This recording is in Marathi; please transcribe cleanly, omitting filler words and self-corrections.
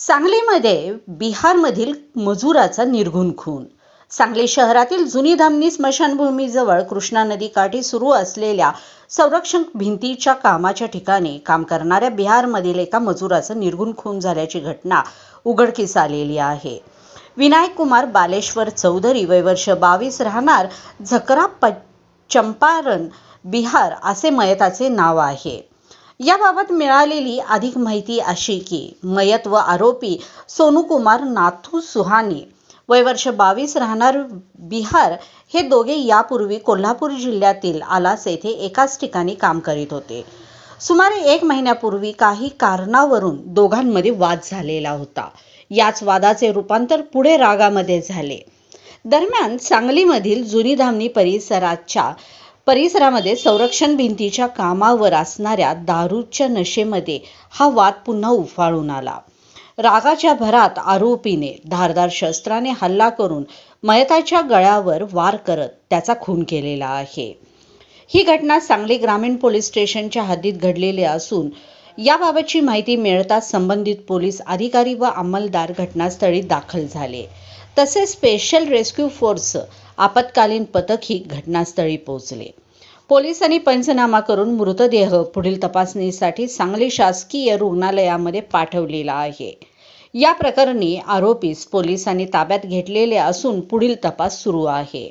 सांगलीमध्ये बिहारमधील मजुराचा निर्घृण खून. सांगली शहरातील जुनी धामणी स्मशानभूमीजवळ कृष्णा नदी काठी सुरू असलेल्या संरक्षण भिंतीच्या कामाच्या ठिकाणी काम करणाऱ्या बिहारमधील एका मजुराचा निर्घृण खून झाल्याची घटना उघडकीस आलेली आहे. विनायक कुमार बालेश्वर चौधरी, वय वर्ष 22, राहणार झकरा चंपारण, बिहार असे मयताचे नाव आहे. याबाबत मिळालेली अधिक माहिती अशी की मयत व आरोपी सोनूकुमार नाथू सुहानी, वय वर्ष 22, राहणार बिहार, हे दोघे यापूर्वी कोल्हापूर जिल्ह्यातील आलास येथे एकाच ठिकाणी काम करीत होते. सुमारे 1 महिन्यापूर्वी काही कारणावरून दोघांमध्ये वाद झालेला होता. याच वादाचे रूपांतर पुढे रागामध्ये झाले. दरम्यान सांगलीमधील जुनी धामणी परिसरामध्ये संरक्षण भिंतीच्या कामावर असणाऱ्या दारूच्या नशेमध्ये हा वाद पुन्हा उफाळून आला. रागाच्या भरात आरोपीने धारदार शस्त्राने हल्ला करून मयताच्या गळ्यावर वार करत त्याचा खून केलेला आहे. ही घटना सांगली ग्रामीण पोलीस स्टेशनच्या हद्दीत घडलेली असून याबाबतची माहिती मिळताच संबंधित पोलीस अधिकारी व अंमलदार घटनास्थळी दाखल झाले. तसेच स्पेशल रेस्क्यू फोर्स आपत्कालीन पथकही घटनास्थळी पोहोचले. पोलिसांनी पंचनामा करून मृतदेह पुढील तपासणीसाठी सांगली शासकीय रुग्णालयामध्ये पाठवलेला आहे. या प्रकरणी आरोपीस पोलिसांनी ताब्यात घेतलेले असून पुढील तपास सुरू आहे.